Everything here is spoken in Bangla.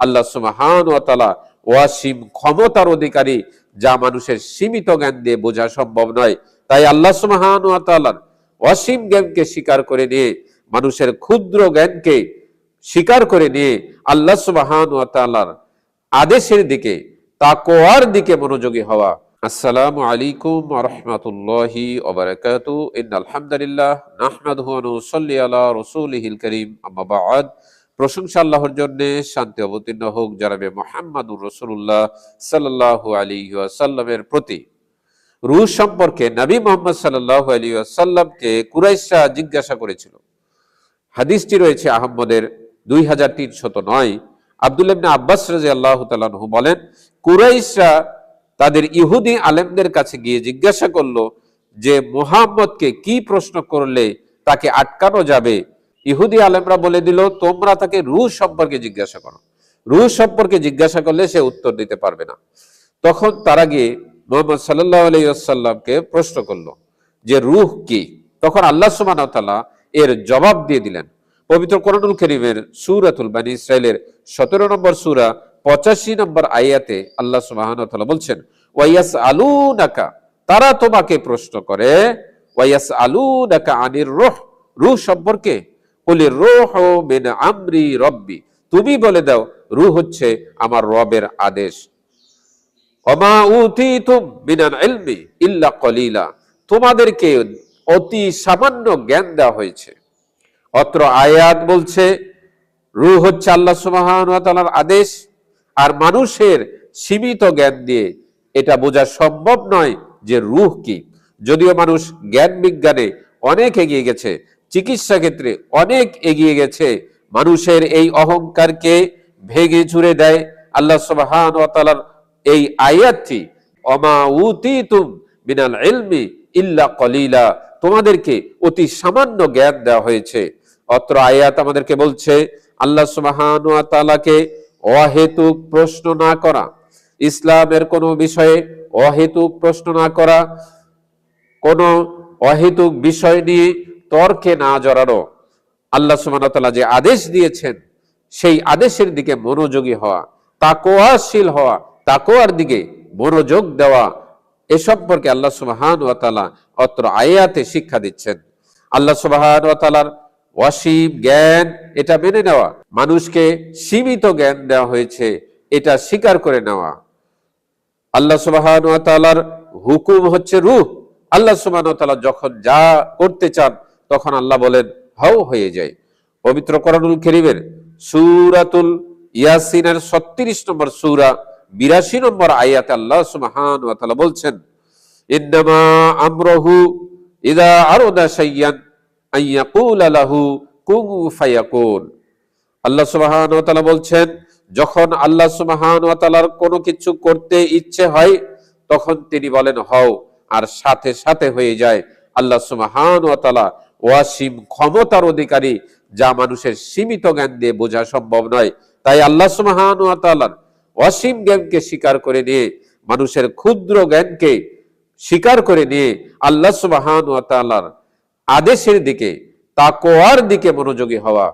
আল্লাহ সুবহানাহু ওয়া তাআলা ওয়াসিম, ক্ষমতার অধিকারী, যা মানুষের সীমিত জ্ঞান দিয়ে বোঝা সম্ভব নয়। তাই আল্লাহ সুবহানাহু ওয়া তাআলার অসীম জ্ঞানকে স্বীকার করে নিয়ে, মানুষের ক্ষুদ্র জ্ঞানকে স্বীকার করে নিয়ে আল্লাহ সুবহানাহু ওয়া তাআলার আদেশের দিকে, তাকওয়ার দিকে মনোযোগী হওয়া। আসসালামু আলাইকুম ওয়া রাহমাতুল্লাহি ওয়া বারাকাতুহু। ইন্নাল হামদুলিল্লাহ নাহমাদুহু ওয়া নুসাল্লি আলা রাসূলিহিল কারীম, আম্মা বা'দ। প্রশংসা আল্লাহর জন্য, শান্তি অবতীর্ণ হোক জনাবে মুহাম্মদুর রাসূলুল্লাহ সাল্লাল্লাহু আলাইহি ওয়াসাল্লামের প্রতি। রূহ সম্পর্কে নবী মুহাম্মদ সাল্লাল্লাহু আলাইহি ওয়াসাল্লামকে কুরাইশরা জিজ্ঞাসা করেছিল। হাদিসটি রয়েছে আহমদের 2309। আব্দুল্লাহ ইবনে আব্বাস রাদিয়াল্লাহু তাআলা আনহু বলেন, কুরাইশরা তাদের ইহুদি আলেমদের কাছে গিয়ে জিজ্ঞাসা করলো যে মুহাম্মদকে কি প্রশ্ন করলে তাকে আটকানো যাবে। ইহুদি আলেমরা বলে দিল, তোমরা তাকে রূহ সম্পর্কে জিজ্ঞাসা করো, রূহ সম্পর্কে জিজ্ঞাসা করলে সে উত্তর দিতে পারবে না। তখন তারা গিয়ে মুহাম্মদ সাল্লাল্লাহু আলাইহি ওয়াসাল্লামকে প্রশ্ন করলো যে রূহ কি। তখন আল্লাহ সুবহানাহু ওয়া তাআলা এর জবাব দিয়ে দিলেন। পবিত্র কোরআনুল কারীমের সূরাতুল বনী ইসরাঈলের 17 নম্বর সূরা 85 নম্বর আয়াতে আল্লাহ সুবহানাহু ওয়া তাআলা বলছেন, ওয়ায়াসআলুনাকা, তারা তোমাকে প্রশ্ন করে, ওয়ায়াসআলুনাকা আনির রূহ, রূহ সম্পর্কে। কুলির রূহু মিন আমরি রব্বি, তুমি বলে দাও রূহ হচ্ছে আমার রবের আদেশ। ওমা উতিতুম মিনাল ইলমি ইল্লা কলিলা, তোমাদেরকে অতি সামান্য জ্ঞান দেওয়া হয়েছে। অত্র আয়াত বলছে রূহ হচ্ছে আল্লাহ সুবহানাহু ওয়া তাআলার আদেশ, আর মানুষের সীমিত জ্ঞান দিয়ে এটা বোঝা সম্ভব নয় যে রূহ কি। যদিও মানুষ জ্ঞান বিজ্ঞানে অনেক এগিয়ে গেছে, চিকিৎসা ক্ষেত্রে অনেক এগিয়ে গেছে, মানুষের এই অহংকারকে ভেঙে চুরে দেয় আল্লাহ সুবহানাহু ওয়া তাআলার এই আয়াতটি, ওমা উতিতুম মিনাল ইলমি ইল্লা কলিলা, তোমাদেরকে অতি সামান্য জ্ঞান দেওয়া হয়েছে। অত্র আয়াত আমাদেরকে বলছে আল্লাহ সুবহানাহু ওয়া তাআলাকে অহেতুক প্রশ্ন না করা, ইসলামের কোনো বিষয়ে অহেতুক প্রশ্ন না করা, কোনো অহেতুক বিষয় নিয়ে তর্কে না জড়ানো। আল্লাহ সুবহানাহু ওয়া তাআলা যে আদেশ দিয়েছেন সেই আদেশের দিকে মনোযোগী হওয়া, তাকওয়াশীল হওয়া, তাকওয়ার দিকে মনোযোগ দেওয়া, এ সম্পর্কে আল্লাহ সুবহানাহু ওয়া তাআলা অত্র আয়াতে শিক্ষা দিচ্ছেন। আল্লাহ সুবহানাহু ওয়া তাআলার অসীম জ্ঞান এটা মেনে নেওয়া, মানুষকে সীমিত জ্ঞান দেওয়া হয়েছে এটা স্বীকার করে নেওয়া। আল্লাহ সুবহানাহু ওয়া তাআলার হুকুম হচ্ছে রূহ। আল্লাহ সুবহানাহু ওয়া তাআলা যখন যা করতে চান তখন আল্লাহ বলেন হও, হয়ে যায়। পবিত্র কোরআনুল কারীমের সূরাতুল ইয়াসিনের 36 নম্বর সূরা 82 নম্বর আয়াতে আল্লাহ সুবহানাহু ওয়া তাআলা বলছেন, ইন্নামা আমরুহু ইযা আরাদা শাইয়ান আইয়াকুলা লাহু কুন ফায়াকুন। আল্লাহ সুবহানাহু ওয়া তাআলা বলছেন, যখন আল্লাহ সুবহানাহু ওয়া তাআলার কোনো কিছু করতে ইচ্ছে হয় তখন তিনি বলেন হও, আর সাথে সাথে হয়ে যায়। আল্লাহ সুবহানাহু ওয়া তাআলা ওয়াসিম, ক্ষমতার অধিকারী, যা মানুষের সীমিত জ্ঞান দিয়ে বোঝা সম্ভব নয়। তাই আল্লাহ সুবহানাহু ওয়া তাআলার অসীম জ্ঞানকে স্বীকার করে নিয়ে, মানুষের ক্ষুদ্র জ্ঞানকে স্বীকার করে নিয়ে আল্লাহ সুবহানাহু ওয়া তাআলার আদেশের দিকে, তাকওয়ার দিকে মনোযোগী হওয়া।